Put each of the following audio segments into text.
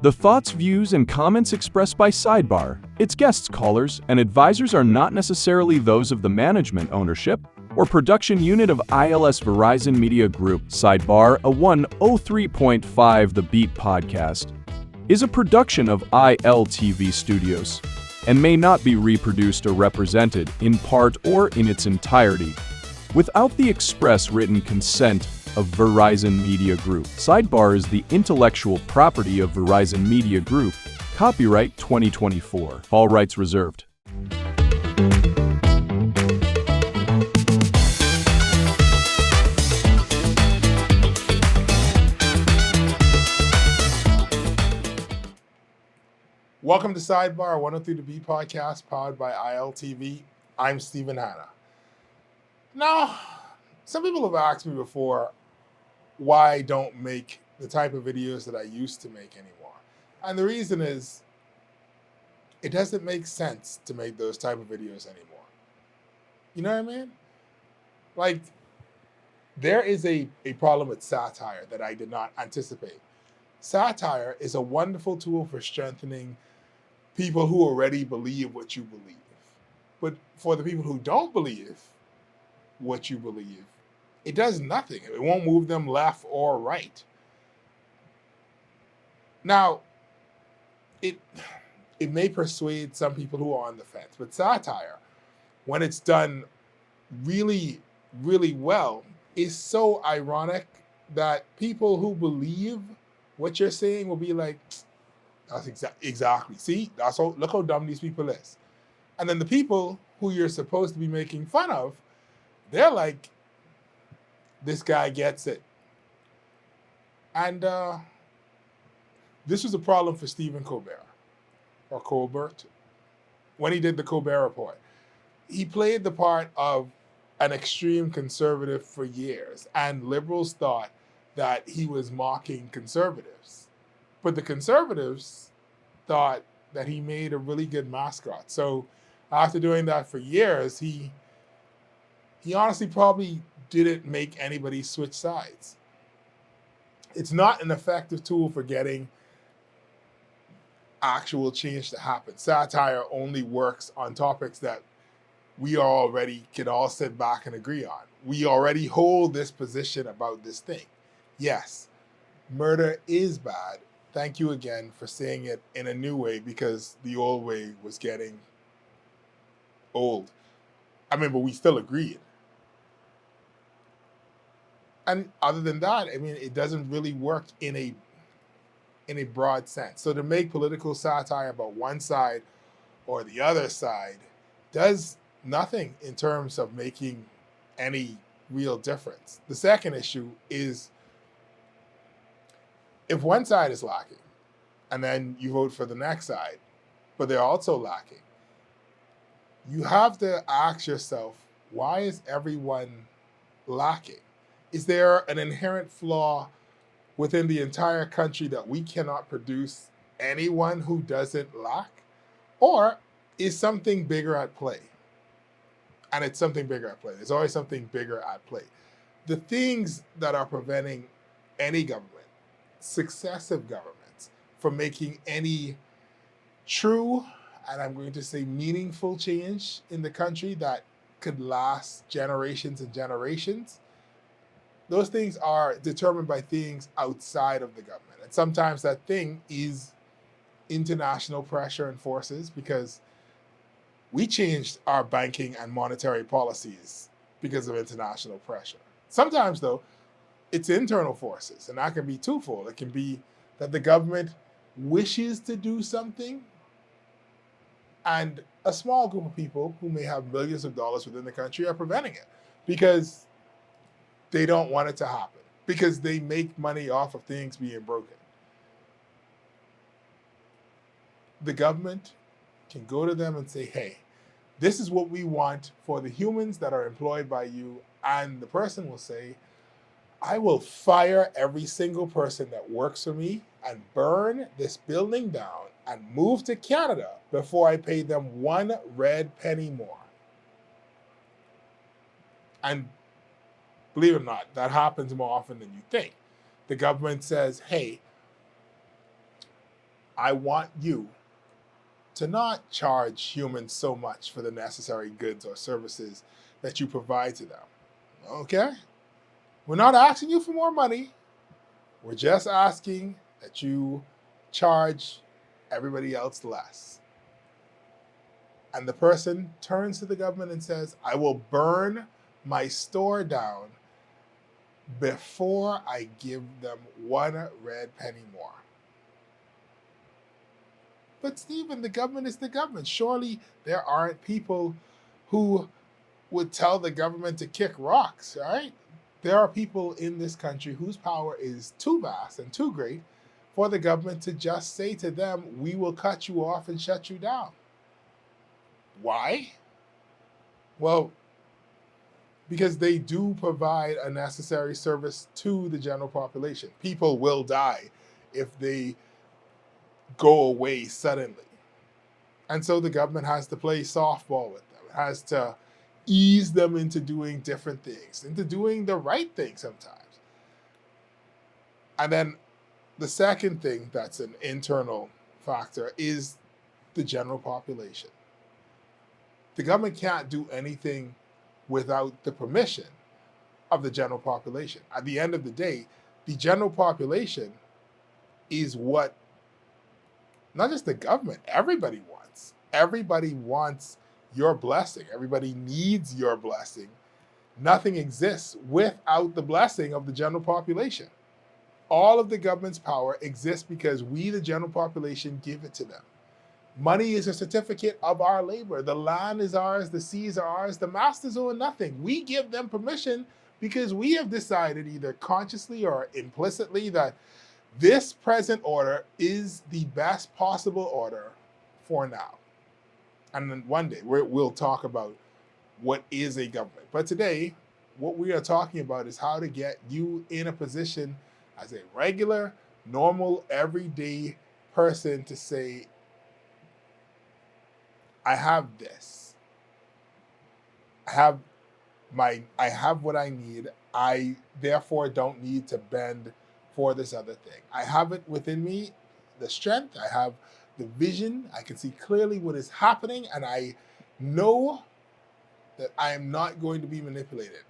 The thoughts, views, and comments expressed by Sidebar, its guests, callers, and advisors are not necessarily those of the management, ownership, or production unit of ILS Verizon Media Group. Sidebar, a 103.5 The Beat podcast, is a production of ILTV Studios and may not be reproduced or represented, in part or in its entirety, without the express written consent of Verizon Media Group. Sidebar is the intellectual property of Verizon Media Group. Copyright 2024. All rights reserved. Welcome to Sidebar, 103 The Beat podcast, powered by ILTV. I'm Stephen Hanna. Now, some people have asked me before why I don't make the type of videos that I used to make anymore. And the reason is, it doesn't make sense to make those type of videos anymore. You know what I mean? Like, there is a problem with satire that I did not anticipate. Satire is a wonderful tool for strengthening people who already believe what you believe. But for the people who don't believe what you believe, it does nothing. It won't move them left or right. Now, it may persuade some people who are on the fence, but satire, when it's done really, really well, is so ironic that people who believe what you're saying will be like, that's exactly. See, look how dumb these people is. And then the people who you're supposed to be making fun of, they're like, this guy gets it. And this was a problem for Stephen Colbert, when he did the Colbert Report. He played the part of an extreme conservative for years, and liberals thought that he was mocking conservatives. But the conservatives thought that he made a really good mascot. So after doing that for years, he honestly probably didn't make anybody switch sides. It's not an effective tool for getting actual change to happen. Satire only works on topics that we already can all sit back and agree on. We already hold this position about this thing. Yes, murder is bad. Thank you again for saying it in a new way, because the old way was getting old. I mean, but we still agreed. And other than that, I mean, it doesn't really work in a broad sense. So to make political satire about one side or the other side does nothing in terms of making any real difference. The second issue is, if one side is lacking and then you vote for the next side, but they're also lacking, you have to ask yourself, why is everyone lacking? Is there an inherent flaw within the entire country that we cannot produce anyone who doesn't lack? Or is something bigger at play? And it's something bigger at play. There's always something bigger at play. The things that are preventing any government, successive governments, from making any true, and I'm going to say meaningful change in the country that could last generations and generations, those things are determined by things outside of the government. And sometimes that thing is international pressure and forces, because we changed our banking and monetary policies because of international pressure. Sometimes, though, it's internal forces, and that can be twofold. It can be that the government wishes to do something, and a small group of people who may have millions of dollars within the country are preventing it because they don't want it to happen, because they make money off of things being broken. The government can go to them and say, hey, this is what we want for the humans that are employed by you. And the person will say, I will fire every single person that works for me and burn this building down and move to Canada before I pay them one red penny more. And believe it or not, that happens more often than you think. The government says, hey, I want you to not charge humans so much for the necessary goods or services that you provide to them. Okay? We're not asking you for more money. We're just asking that you charge everybody else less. And the person turns to the government and says, I will burn my store down before I give them one red penny more. But Stephen, the government is the government. Surely there aren't people who would tell the government to kick rocks, right? There are people in this country whose power is too vast and too great for the government to just say to them, we will cut you off and shut you down. Why? Well, because they do provide a necessary service to the general population. People will die if they go away suddenly. And so the government has to play softball with them. It has to ease them into doing different things, into doing the right thing sometimes. And then the second thing that's an internal factor is the general population. The government can't do anything without the permission of the general population. At the end of the day, the general population is what not just the government, everybody wants. Everybody wants your blessing. Everybody needs your blessing. Nothing exists without the blessing of the general population. All of the government's power exists because we, the general population, give it to them. Money is a certificate of our labor. The land is ours, the seas are ours, the masters own nothing. We give them permission because we have decided either consciously or implicitly that this present order is the best possible order for now. And then one day we'll talk about what is a government. But today, what we are talking about is how to get you in a position as a regular, normal, everyday person to say, I have this. I have what I need. I therefore don't need to bend for this other thing. I have it within me, the strength, I have the vision, I can see clearly what is happening, and I know that I am not going to be manipulated.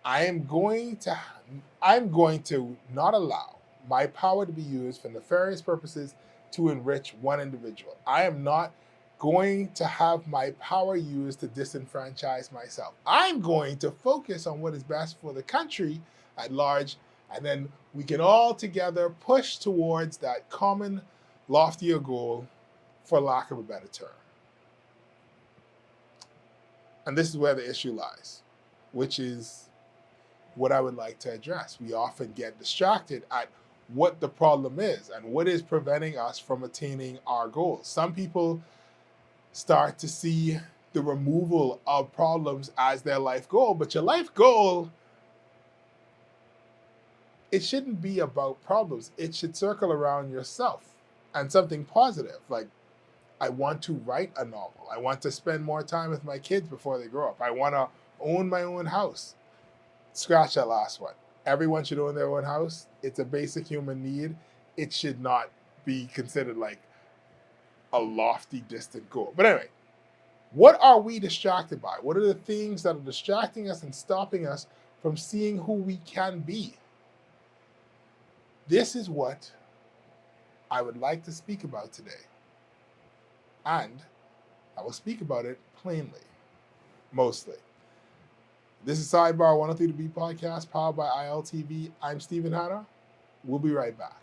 I'm going to not allow my power to be used for nefarious purposes to enrich one individual. I am not going to have my power used to disenfranchise myself. I'm going to focus on what is best for the country at large, and then we can all together push towards that common, loftier goal, for lack of a better term. And this is where the issue lies, which is what I would like to address. We often get distracted at what the problem is and what is preventing us from attaining our goals. Some people start to see the removal of problems as their life goal, but your life goal, it shouldn't be about problems. It should circle around yourself and something positive. Like, I want to write a novel. I want to spend more time with my kids before they grow up. I want to own my own house. Scratch that last one. Everyone should own their own house. It's a basic human need. It should not be considered like a lofty, distant goal. But anyway, what are we distracted by? What are the things that are distracting us and stopping us from seeing who we can be? This is what I would like to speak about today. And I will speak about it plainly, mostly. This is Sidebar 103 to Be podcast, powered by ILTV. I'm Stephen Hanna. We'll be right back.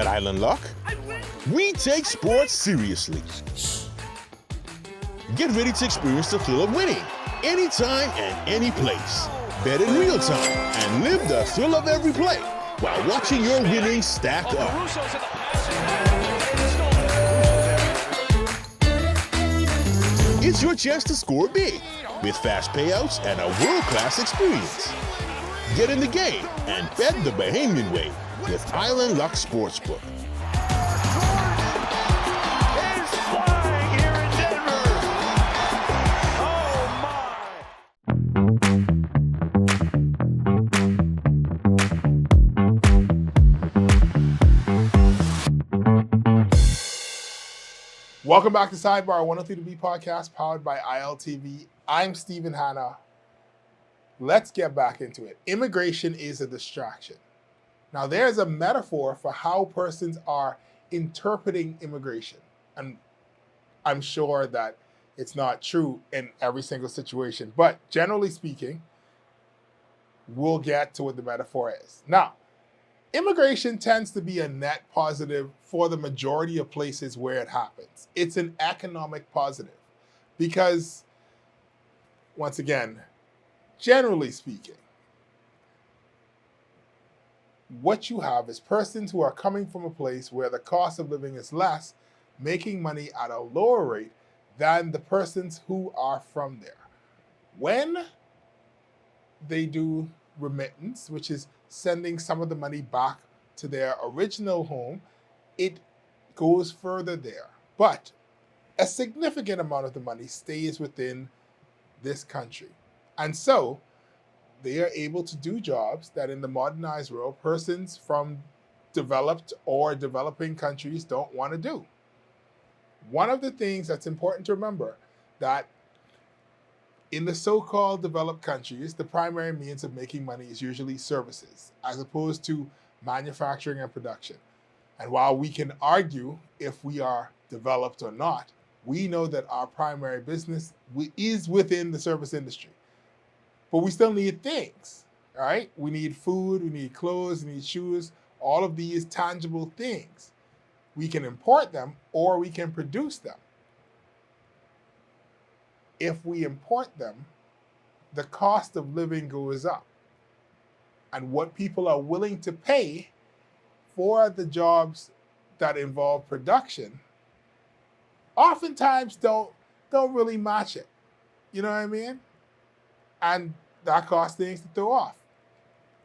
At Island Luck, we take sports seriously. Get ready to experience the thrill of winning anytime and any place. Bet in real time and live the thrill of every play while watching your winnings stack up. It's your chance to score big with fast payouts and a world-class experience. Get in the game and bet the Bahamian way with Island Luck Sportsbook. Welcome back to Sidebar, 103 to B podcast powered by ILTV. I'm Stephen Hanna. Let's get back into it. Immigration is a distraction. Now, there's a metaphor for how persons are interpreting immigration. And I'm sure that it's not true in every single situation. But generally speaking, we'll get to what the metaphor is. Now, immigration tends to be a net positive for the majority of places where it happens. It's an economic positive because, once again, generally speaking, what you have is persons who are coming from a place where the cost of living is less, making money at a lower rate than the persons who are from there. When they do remittance, which is sending some of the money back to their original home, it goes further there. But a significant amount of the money stays within this country. And so they are able to do jobs that in the modernized world, persons from developed or developing countries don't want to do. One of the things that's important to remember that in the so-called developed countries, the primary means of making money is usually services, as opposed to manufacturing and production. And while we can argue if we are developed or not, we know that our primary business is within the service industry. But we still need things, all right? We need food, we need clothes, we need shoes, all of these tangible things. We can import them or we can produce them. If we import them, the cost of living goes up. And what people are willing to pay for the jobs that involve production oftentimes don't really match it. You know what I mean? And that costs things to throw off.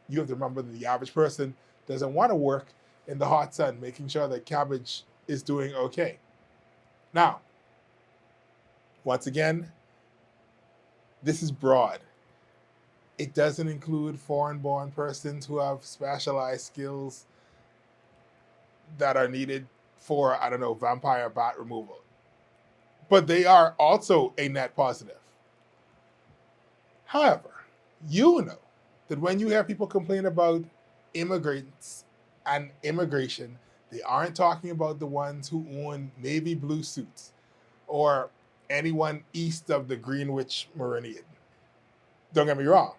You have to remember that the average person doesn't want to work in the hot sun, making sure that cabbage is doing okay. Now, once again, this is broad. It doesn't include foreign-born persons who have specialized skills that are needed for, vampire bat removal. But they are also a net positive. However, you know that when you hear people complain about immigrants and immigration, they aren't talking about the ones who own navy blue suits or anyone east of the Greenwich Meridian. Don't get me wrong.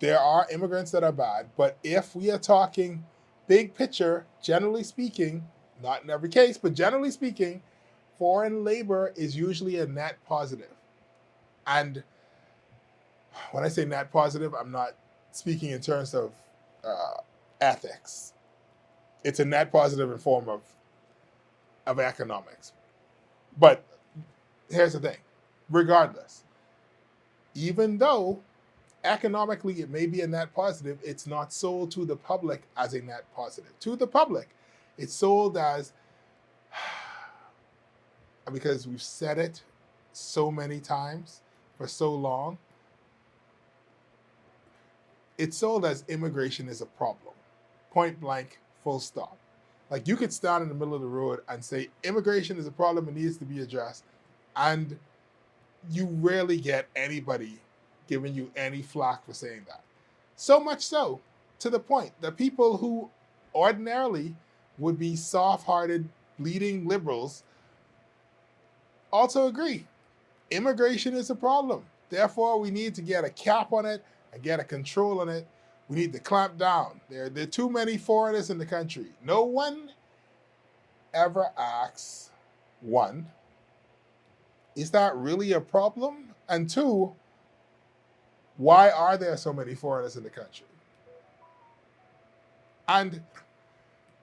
There are immigrants that are bad, but if we are talking big picture, generally speaking, not in every case, but generally speaking, foreign labor is usually a net positive. And when I say net positive, I'm not speaking in terms of ethics. It's a net positive in form of economics. But here's the thing. Regardless, even though economically it may be a net positive, it's not sold to the public as a net positive. To the public, it's sold as, because we've said it so many times for so long, it's sold as immigration is a problem. Point blank, full stop. Like you could stand in the middle of the road and say immigration is a problem, it needs to be addressed. And you rarely get anybody giving you any flack for saying that. So much so, to the point that people who ordinarily would be soft-hearted, bleeding liberals also agree. Immigration is a problem. Therefore, we need to get a cap on it and get a control on it. We need to clamp down. There are too many foreigners in the country. No one ever ask, one, is that really a problem? And two, why are there so many foreigners in the country? And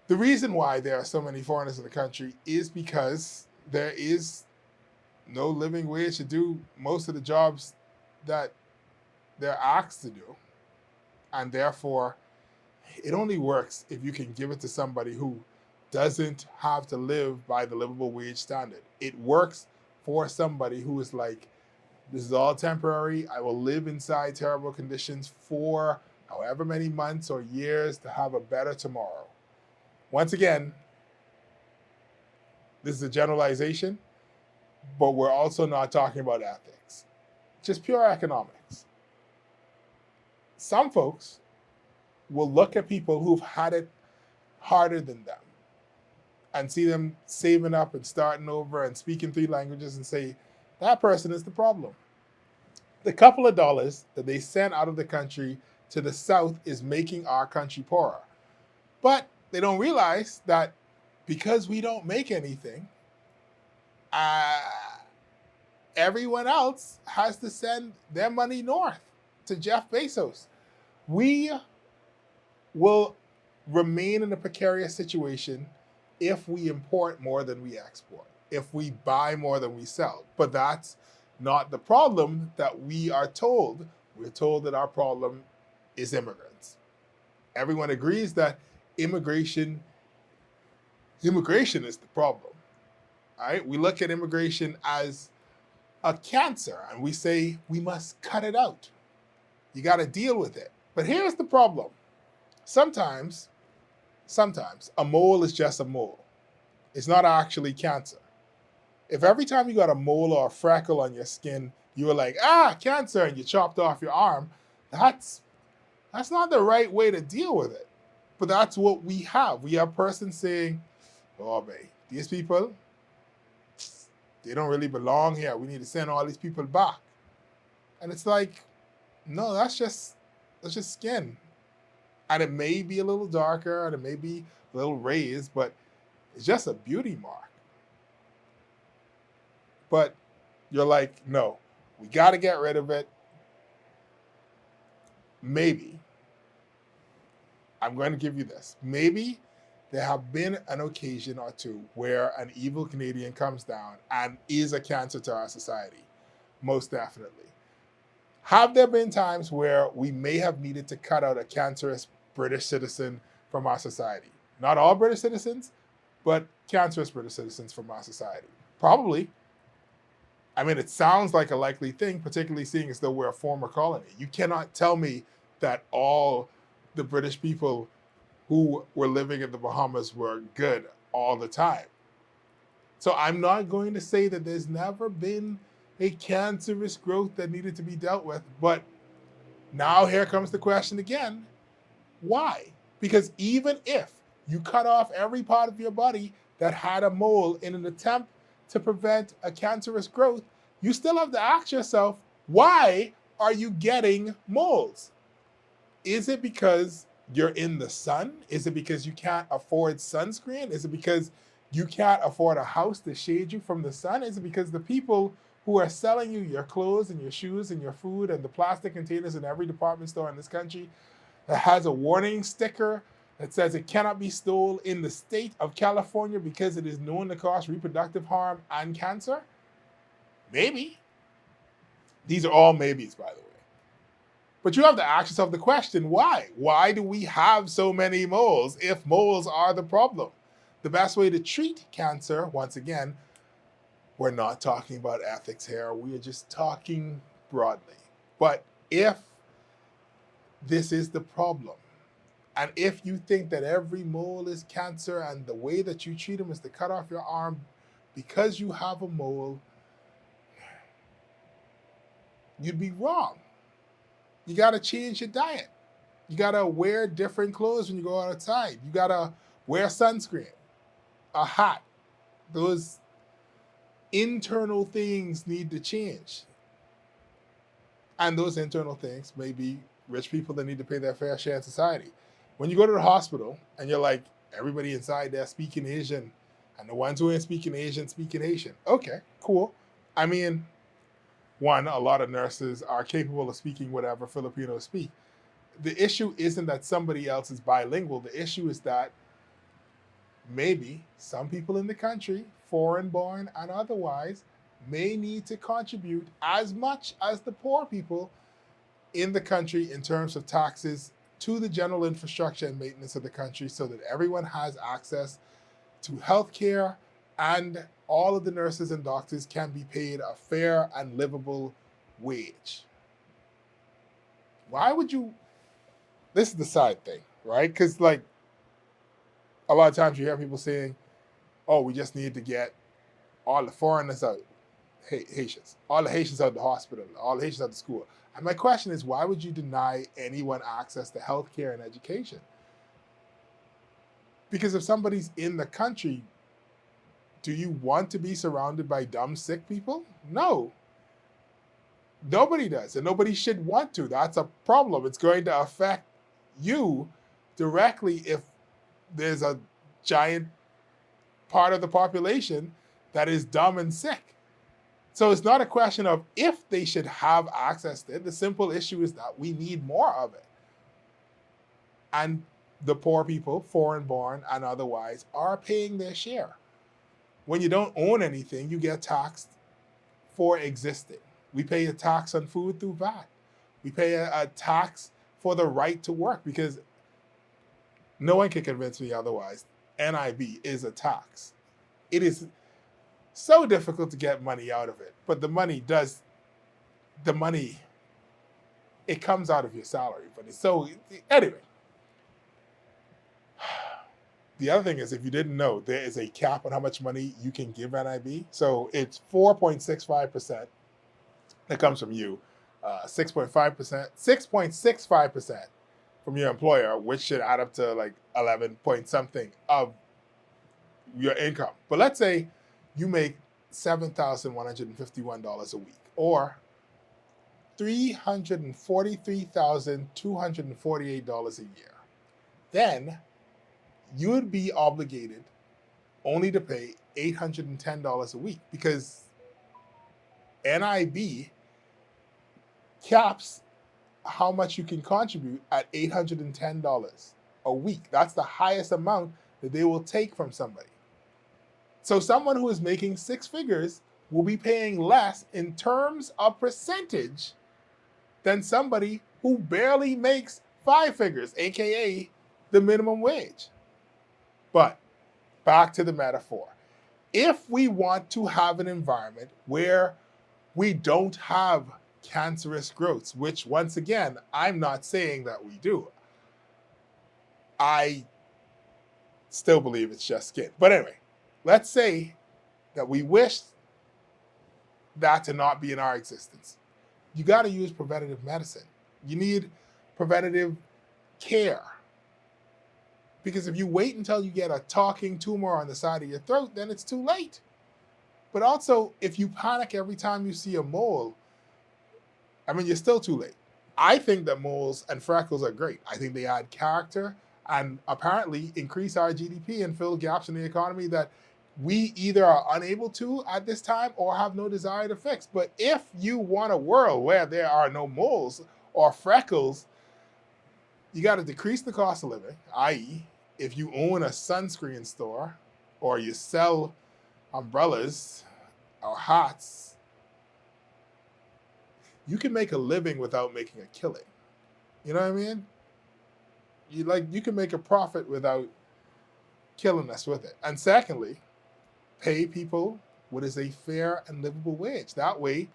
the reason why there are so many foreigners in the country is because there is no living wage to do most of the jobs that they're asked to do. And therefore, it only works if you can give it to somebody who doesn't have to live by the livable wage standard. It works for somebody who is like, this is all temporary. I will live inside terrible conditions for however many months or years to have a better tomorrow. Once again, this is a generalization, but we're also not talking about ethics, just pure economics. Some folks will look at people who've had it harder than them and see them saving up and starting over and speaking 3 languages and say, that person is the problem. The couple of dollars that they send out of the country to the South is making our country poorer. But they don't realize that because we don't make anything, everyone else has to send their money north to Jeff Bezos. We will remain in a precarious situation if we import more than we export, if we buy more than we sell. But that's not the problem that we are told. We're told that our problem is immigrants. Everyone agrees that immigration is the problem. All right? We look at immigration as a cancer and we say we must cut it out. You got to deal with it. But here's the problem. Sometimes a mole is just a mole. It's not actually cancer. If every time you got a mole or a freckle on your skin, you were like, cancer, and you chopped off your arm, that's not the right way to deal with it. But that's what we have. We have persons saying, oh, man, these people, they don't really belong here. We need to send all these people back. And it's like, no, that's just skin. And it may be a little darker and it may be a little raised, but it's just a beauty mark. But you're like, no, we got to get rid of it. Maybe, I'm going to give you this. Maybe there have been an occasion or two where an evil Canadian comes down and is a cancer to our society. Most definitely. Have there been times where we may have needed to cut out a cancerous British citizen from our society? Not all British citizens, but cancerous British citizens from our society. Probably. I mean, it sounds like a likely thing, particularly seeing as though we're a former colony. You cannot tell me that all the British people who were living in the Bahamas were good all the time. So I'm not going to say that there's never been a cancerous growth that needed to be dealt with. But now here comes the question again. Why? Because even if you cut off every part of your body that had a mole in an attempt to prevent a cancerous growth, you still have to ask yourself, why are you getting moles? Is it because you're in the sun? Is it because you can't afford sunscreen? Is it because you can't afford a house to shade you from the sun? Is it because the people who are selling you your clothes and your shoes and your food and the plastic containers in every department store in this country that has a warning sticker that says it cannot be stolen in the state of California because it is known to cause reproductive harm and cancer? Maybe. These are all maybes, by the way. But you have to ask yourself the question, why? Why do we have so many moles if moles are the problem? The best way to treat cancer, once again, we're not talking about ethics here. We are just talking broadly. But if this is the problem, and if you think that every mole is cancer and the way that you treat them is to cut off your arm because you have a mole, you'd be wrong. You got to change your diet. You got to wear different clothes when you go outside. You got to wear sunscreen, a hat. Those internal things need to change. And those internal things may be rich people that need to pay their fair share in society. When you go to the hospital and you're like, everybody inside there speaking Asian, And the ones who ain't speaking Asian, speaking Haitian. Okay, cool. I mean, one, a lot of nurses are capable of speaking whatever Filipinos speak. The issue isn't that somebody else is bilingual. The issue is that maybe some people in the country, foreign born and otherwise, may need to contribute as much as the poor people in the country in terms of taxes to the general infrastructure and maintenance of the country so that everyone has access to health care and all of the nurses and doctors can be paid a fair and livable wage. Why would you? This is the side thing, right? Because like a lot of times you hear people saying, oh, we just need to get all the foreigners out, Haitians, all the Haitians out of the hospital, all the Haitians out of school. And my question is, why would you deny anyone access to healthcare and education? Because if somebody's in the country, do you want to be surrounded by dumb, sick people? No. Nobody does, and nobody should want to. That's a problem. It's going to affect you directly if there's a giant part of the population that is dumb and sick. So it's not a question of if they should have access to it. The simple issue is that we need more of it. And the poor people, foreign born and otherwise, are paying their share. When you don't own anything, you get taxed for existing. We pay a tax on food through VAT. We pay a tax for the right to work because no one can convince me otherwise. NIB is a tax. It is so difficult to get money out of it, but the money, it comes out of your salary. But it's so, anyway. The other thing is, if you didn't know, there is a cap on how much money you can give NIB. So it's 4.65% that comes from you, 6.65% from your employer, which should add up to like 11 point something of your income. But let's say you make $7,151 a week, or $343,248 a year. Then you would be obligated only to pay $810 a week because NIB caps how much you can contribute at $810 a week. That's the highest amount that they will take from somebody. So someone who is making six figures will be paying less in terms of percentage than somebody who barely makes five figures, aka the minimum wage. But back to the metaphor. If we want to have an environment where we don't have cancerous growths, which once again, I'm not saying that we do. I still believe it's just skin. But anyway, let's say that we wish that to not be in our existence. You got to use preventative medicine. You need preventative care. Because if you wait until you get a talking tumor on the side of your throat, then it's too late. But also, if you panic every time you see a mole, I mean, you're still too late. I think that moles and freckles are great. I think they add character and apparently increase our GDP and fill gaps in the economy that we either are unable to at this time or have no desire to fix. But if you want a world where there are no moles or freckles, you got to decrease the cost of living, i.e., if you own a sunscreen store or you sell umbrellas or hats, you can make a living without making a killing. You know what I mean? You can make a profit without killing us with it. And secondly, pay people what is a fair and livable wage. That way,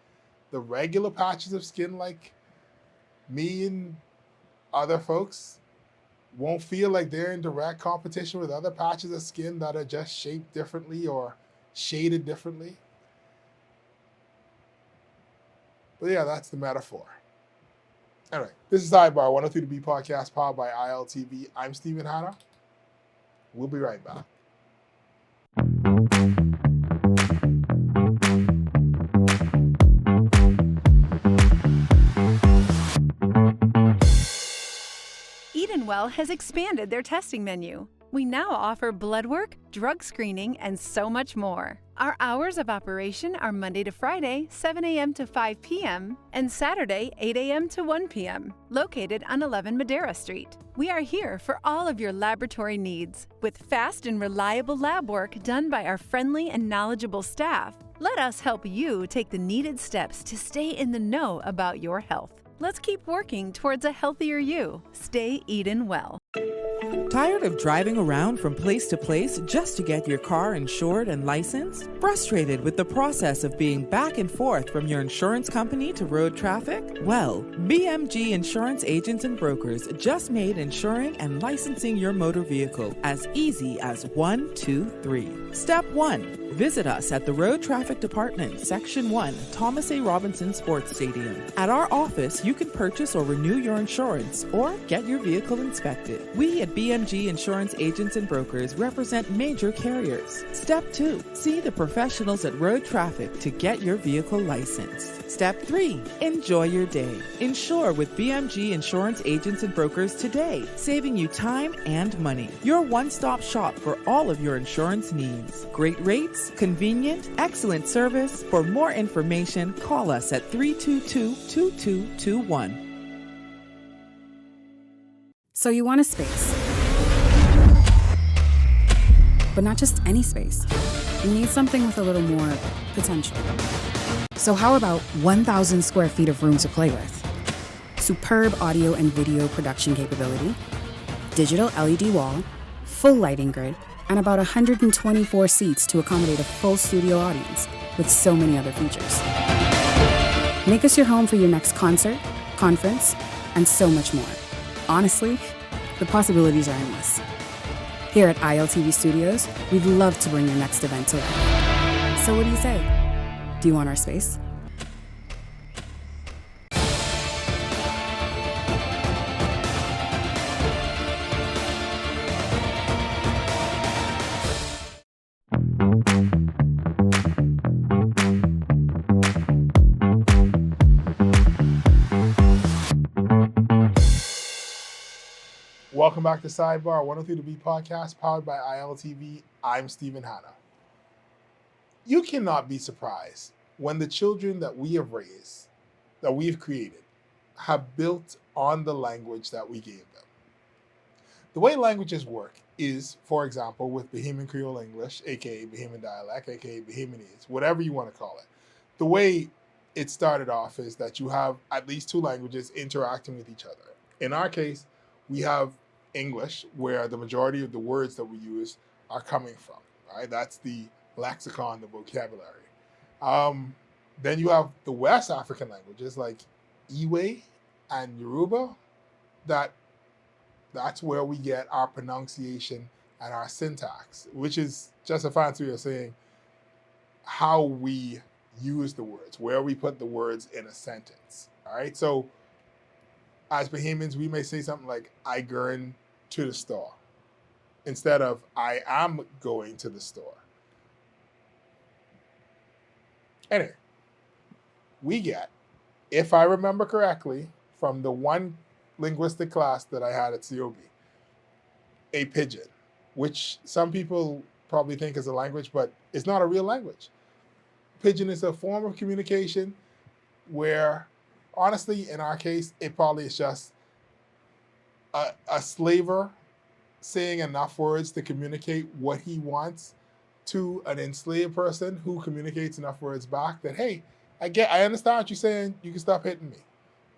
the regular patches of skin like me and other folks won't feel like they're in direct competition with other patches of skin that are just shaped differently or shaded differently. But yeah, that's the metaphor. Anyway, this is Sidebar, 103 to B podcast powered by ILTV. I'm Stephen Hanna. We'll be right back. Edenwell has expanded their testing menu. We now offer blood work, drug screening, and so much more. Our hours of operation are Monday to Friday, 7 a.m. to 5 p.m., and Saturday, 8 a.m. to 1 p.m., located on 11 Madera Street. We are here for all of your laboratory needs, with fast and reliable lab work done by our friendly and knowledgeable staff. Let us help you take the needed steps to stay in the know about your health. Let's keep working towards a healthier you. Stay Eden well. Tired of driving around from place to place just to get your car insured and licensed? Frustrated with the process of being back and forth from your insurance company to road traffic? Well, BMG Insurance Agents and Brokers just made insuring and licensing your motor vehicle as easy as 1, 2, 3. Step 1. Visit us at the Road Traffic Department, Section 1, Thomas A. Robinson Sports Stadium. At our office, you can purchase or renew your insurance or get your vehicle inspected. We at BMG Insurance Agents and Brokers represent major carriers. Step 2. See the professionals at Road Traffic to get your vehicle licensed. Step 3. Enjoy your day. Insure with BMG Insurance Agents and Brokers today, saving you time and money. Your one-stop shop for all of your insurance needs. Great rates, convenient, excellent service. For more information, call us at 322-2221. So you want a space, but not just any space. You need something with a little more potential. So how about 1,000 square feet of room to play with? Superb audio and video production capability, digital LED wall, full lighting grid, and about 124 seats to accommodate a full studio audience with so many other features. Make us your home for your next concert, conference, and so much more. Honestly, the possibilities are endless. Here at ILTV Studios, we'd love to bring your next event to life. So what do you say? Do you want our space? Welcome back to Sidebar, 103 to Be podcast, powered by ILTV. I'm Stephen Hanna. You cannot be surprised when the children that we have raised, that we've created, have built on the language that we gave them. The way languages work is, for example, with Bahamian Creole English, aka Bahamian dialect, aka Bahamianese, whatever you want to call it. The way it started off is that you have at least two languages interacting with each other. In our case, we have English, where the majority of the words that we use are coming from, right? That's the lexicon, the vocabulary. Then you have the West African languages like Iwe and Yoruba. That's where we get our pronunciation and our syntax, which is just a fancy way of saying how we use the words, where we put the words in a sentence, all right? So as Bahamians, we may say something like, I going to the store, instead of I am going to the store. Anyway, we get, if I remember correctly, from the one linguistic class that I had at COB, a pidgin, which some people probably think is a language, but it's not a real language. Pidgin is a form of communication where, honestly, in our case, it probably is just a slaver saying enough words to communicate what he wants to an enslaved person who communicates enough words back that, hey, I understand what you're saying, you can stop hitting me,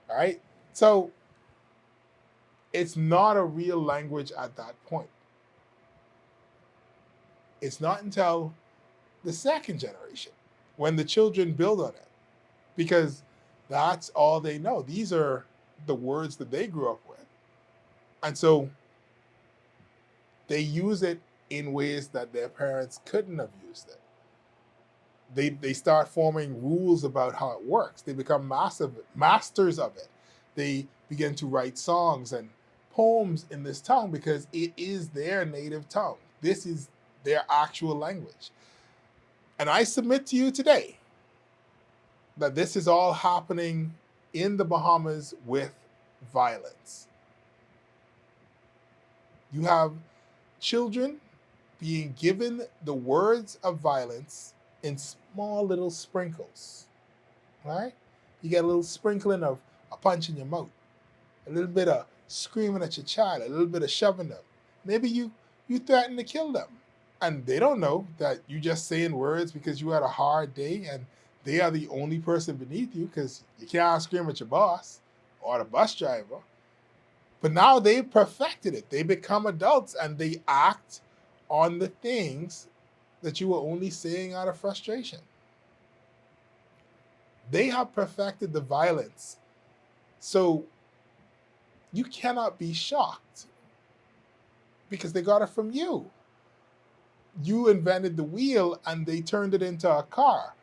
all right? So it's not a real language at that point. It's not until the second generation when the children build on it, because that's all they know. These are the words that they grew up with. And so they use it in ways that their parents couldn't have used it. They start forming rules about how it works. They become masters of it. They begin to write songs and poems in this tongue because it is their native tongue. This is their actual language. And I submit to you today that this is all happening in the Bahamas with violence. You have children being given the words of violence in small little sprinkles, right? You get a little sprinkling of a punch in your mouth, a little bit of screaming at your child, a little bit of shoving them. Maybe you threaten to kill them. And they don't know that you just saying words because you had a hard day and they are the only person beneath you because you can't scream at your boss or the bus driver. But now they've perfected it. They become adults and they act on the things that you were only saying out of frustration. They have perfected the violence. So you cannot be shocked because they got it from you. You invented the wheel and they turned it into a car.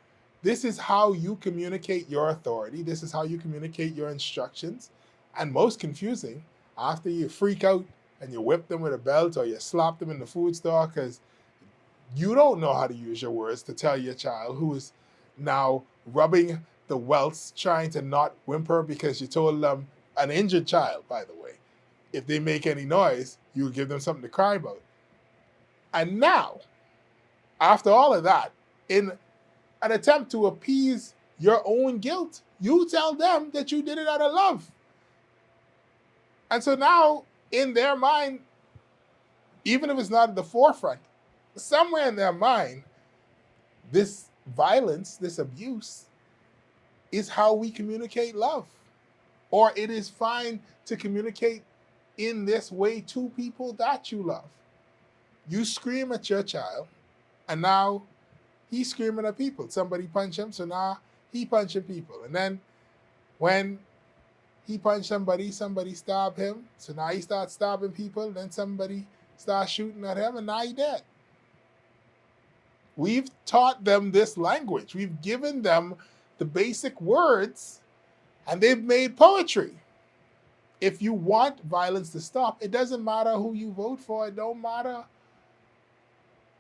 This is how you communicate your authority. This is how you communicate your instructions. And most confusing, after you freak out and you whip them with a belt or you slap them in the food store because you don't know how to use your words to tell your child who is now rubbing the welts trying to not whimper because you told them, an injured child, by the way, if they make any noise, you give them something to cry about. And now, after all of that, in an attempt to appease your own guilt, you tell them that you did it out of love. And so now, in their mind, even if it's not at the forefront, somewhere in their mind, this violence, this abuse, is how we communicate love. Or it is fine to communicate in this way to people that you love. You scream at your child, and now he's screaming at people. Somebody punch him, so now he punching people. And then when he punched somebody stabbed him, so now he starts stabbing people, then somebody starts shooting at him, and now he's dead. We've taught them this language. We've given them the basic words, and they've made poetry. If you want violence to stop, it doesn't matter who you vote for. It don't matter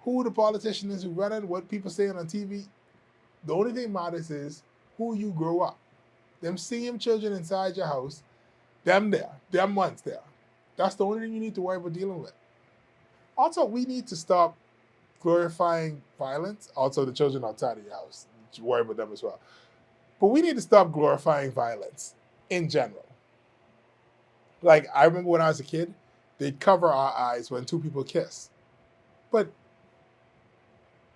who the politician is who run it, what people saying on TV. The only thing matters is who you grow up. Them same children inside your house, them there, them ones there. That's the only thing you need to worry about dealing with. Also, we need to stop glorifying violence. Also, the children outside of your house, you worry about them as well. But we need to stop glorifying violence in general. Like, I remember when I was a kid, they'd cover our eyes when two people kiss. But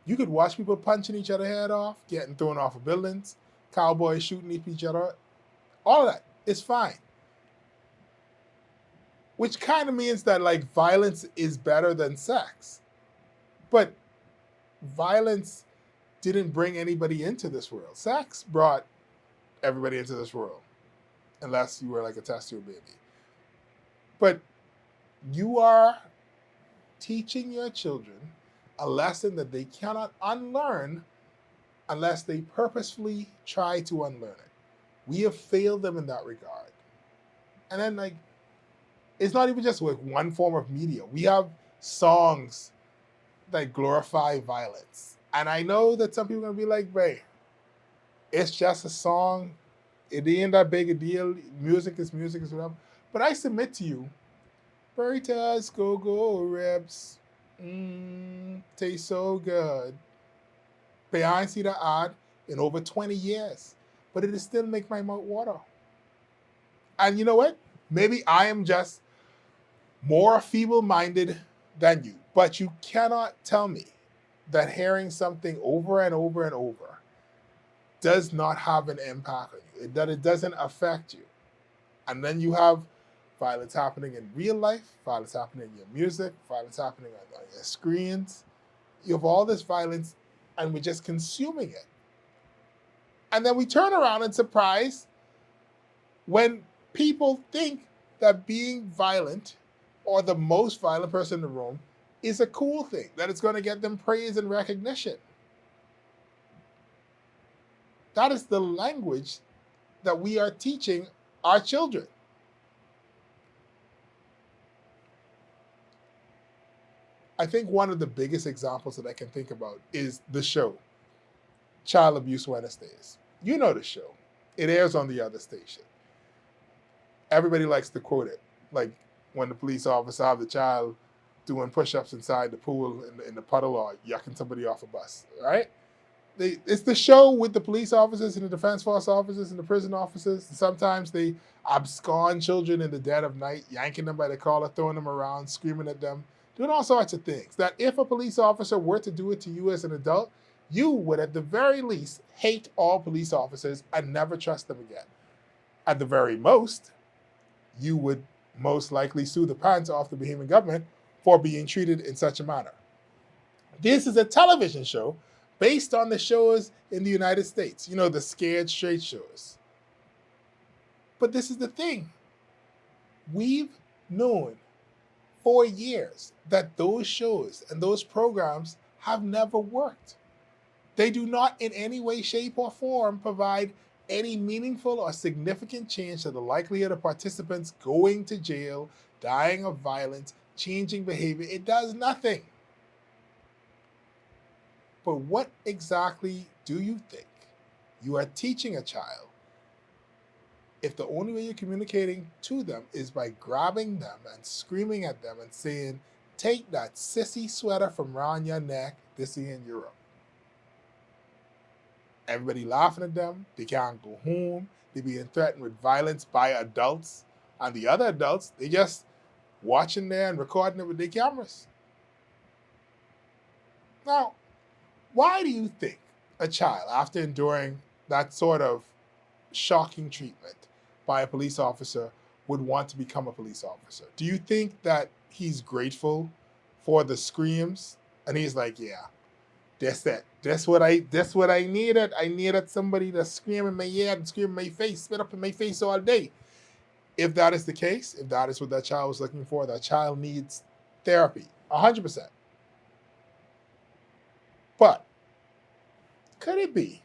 you could watch people punching each other head off, getting thrown off of buildings, cowboys shooting each other. All of that is fine. Which kind of means that, like, violence is better than sex. But violence didn't bring anybody into this world. Sex brought everybody into this world, unless you were like a test tube baby. But you are teaching your children a lesson that they cannot unlearn unless they purposefully try to unlearn it. We have failed them in that regard. And then, like, it's not even just like one form of media. We have songs that glorify violence. And I know that some people are going to be like, "Ray, it's just a song. It ain't that big a deal. Music is whatever." But I submit to you, burritos, go-go ribs, taste so good. But I ain't see the ad in over 20 years. But it still make my mouth water. And you know what? Maybe I am just more feeble-minded than you. But you cannot tell me that hearing something over and over and over does not have an impact on you, that it doesn't affect you. And then you have violence happening in real life, violence happening in your music, violence happening on your screens. You have all this violence, and we're just consuming it. And then we turn around and surprise when people think that being violent or the most violent person in the room is a cool thing, that it's going to get them praise and recognition. That is the language that we are teaching our children. I think one of the biggest examples that I can think about is the show, Child Abuse Wednesdays. You know the show. It airs on the other station. Everybody likes to quote it. Like when the police officer have the child doing push-ups inside the pool in the puddle or yucking somebody off a bus, right? It's the show with the police officers and the defense force officers and the prison officers. Sometimes they abscond children in the dead of night, yanking them by the collar, throwing them around, screaming at them, doing all sorts of things. That if a police officer were to do it to you as an adult, you would at the very least hate all police officers and never trust them again. At the very most, you would most likely sue the pants off the Bahamian government for being treated in such a manner. This is a television show based on the shows in the United States, you know, the scared straight shows. But this is the thing. We've known for years that those shows and those programs have never worked. They do not in any way, shape, or form provide any meaningful or significant change to the likelihood of participants going to jail, dying of violence, changing behavior. It does nothing. But what exactly do you think you are teaching a child if the only way you're communicating to them is by grabbing them and screaming at them and saying, take that sissy sweater from around your neck, this is in Europe. Everybody laughing at them, they can't go home, they're being threatened with violence by adults, and the other adults, they just watching there and recording it with their cameras. Now, why do you think a child, after enduring that sort of shocking treatment by a police officer, would want to become a police officer? Do you think that he's grateful for the screams and he's like, yeah, that's it. That's what I needed. I needed somebody to scream in my ear and scream in my face, spit up in my face all day. If that is the case, if that is what that child was looking for, that child needs therapy, 100%. But could it be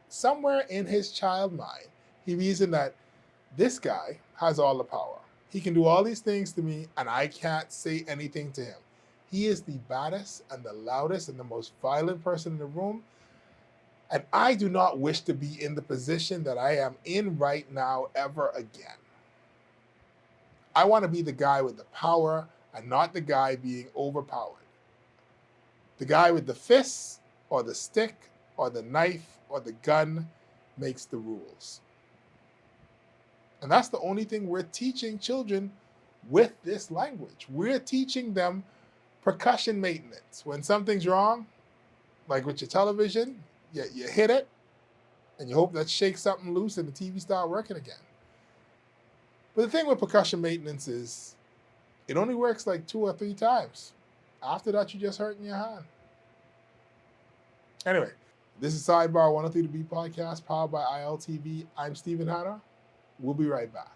somewhere in his child mind, he reasoned that this guy has all the power. He can do all these things to me and I can't say anything to him. He is the baddest and the loudest and the most violent person in the room. And I do not wish to be in the position that I am in right now ever again. I want to be the guy with the power and not the guy being overpowered. The guy with the fists or the stick or the knife or the gun makes the rules. And that's the only thing we're teaching children with this language. We're teaching them percussion maintenance. When something's wrong, like with your television, you hit it and you hope that shakes something loose and the TV starts working again. But the thing with percussion maintenance is it only works like 2 or 3 times. After that, you're just hurting your hand. Anyway, this is Sidebar 103 to Beat podcast powered by ILTV. I'm Stephen Hanna. We'll be right back.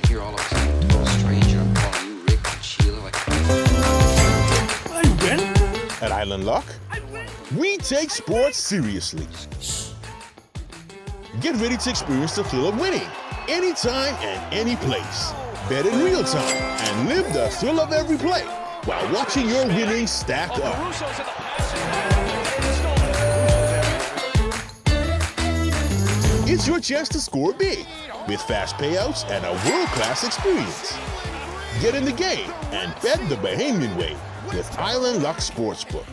Here all of a sudden, total stranger. I'm calling you Rick and Sheila like. At Island Lock, we take sports seriously. Get ready to experience the thrill of winning anytime and any place. Bet in real time and live the thrill of every play while watching your winnings stack up. It's your chance to score big with fast payouts and a world-class experience. Get in the game and bet the Bahamian way with Island Luck Sportsbook.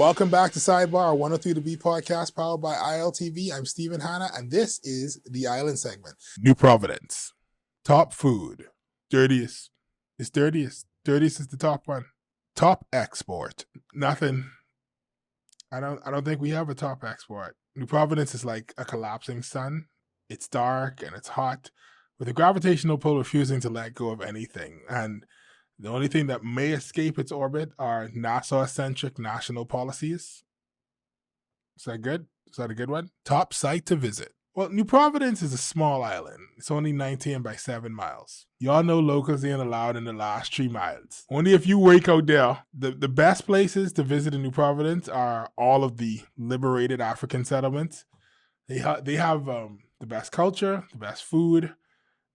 Welcome back to Sidebar, 103 to B podcast powered by ILTV. I'm Stephen Hanna, and this is the Island segment. New Providence, top food, dirtiest. It's dirtiest. Dirtiest is the top one. Top export, nothing. I don't think we have a top export. New Providence is like a collapsing sun. It's dark and it's hot, with a gravitational pull refusing to let go of anything. And the only thing that may escape its orbit are NASA-centric national policies. Is that good? Is that a good one? Top site to visit. Well, New Providence is a small island. It's only 19 by 7 miles. Y'all know locals ain't allowed in the last 3 miles. Only if you wake out there. The best places to visit in New Providence are all of the liberated African settlements. They have the best culture, the best food.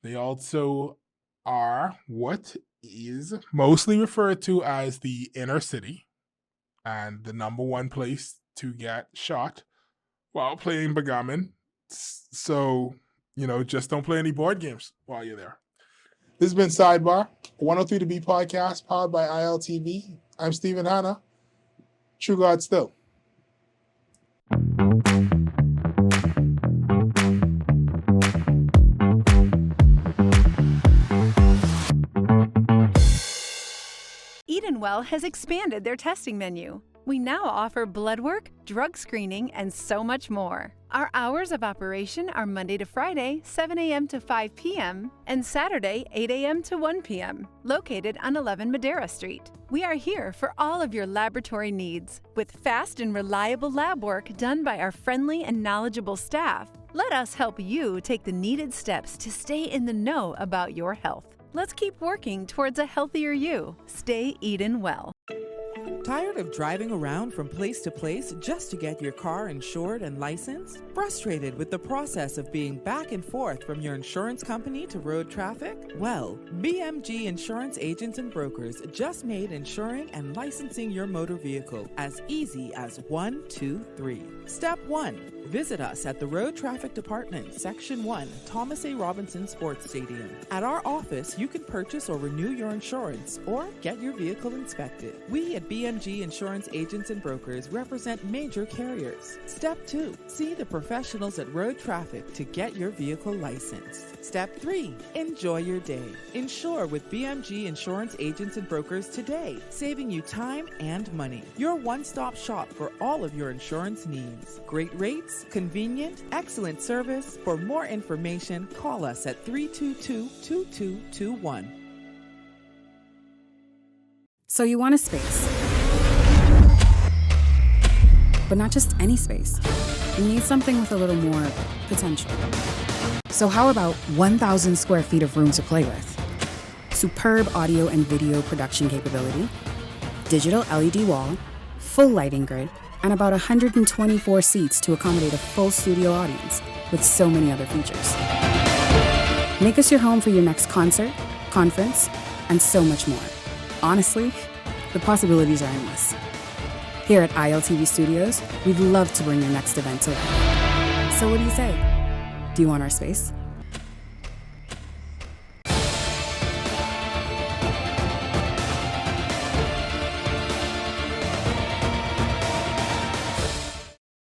They also are what is mostly referred to as the inner city and the number one place to get shot while playing backgammon. So, just don't play any board games while you're there. This has been Sidebar, 103 to B podcast powered by ILTV. I'm Stephen Hanna. True God still. Edenwell has expanded their testing menu. We now offer blood work, drug screening, and so much more. Our hours of operation are Monday to Friday, 7 a.m. to 5 p.m., and Saturday, 8 a.m. to 1 p.m., located on 11 Madera Street. We are here for all of your laboratory needs, with fast and reliable lab work done by our friendly and knowledgeable staff. Let us help you take the needed steps to stay in the know about your health. Let's keep working towards a healthier you. Stay Eden well. Tired of driving around from place to place just to get your car insured and licensed? Frustrated with the process of being back and forth from your insurance company to road traffic? Well, BMG Insurance Agents and Brokers just made insuring and licensing your motor vehicle as easy as 1, 2, 3. Step 1. Visit us at the Road Traffic Department, Section 1, Thomas A. Robinson Sports Stadium. At our office, you can purchase or renew your insurance or get your vehicle inspected. We at BMG Insurance Agents and Brokers represent major carriers. Step 2. See the professionals at Road Traffic to get your vehicle licensed. Step 3. Enjoy your day. Insure with BMG Insurance Agents and Brokers today, saving you time and money. Your one-stop shop for all of your insurance needs. Great rates, convenient, excellent service. For more information, call us at 322-2221. So you want a space, but not just any space. You need something with a little more potential. So how about 1,000 square feet of room to play with? Superb audio and video production capability, digital LED wall, full lighting grid, and about 124 seats to accommodate a full studio audience with so many other features. Make us your home for your next concert, conference, and so much more. Honestly, the possibilities are endless. Here at ILTV Studios, we'd love to bring your next event to life. So what do you say? Do you want our space?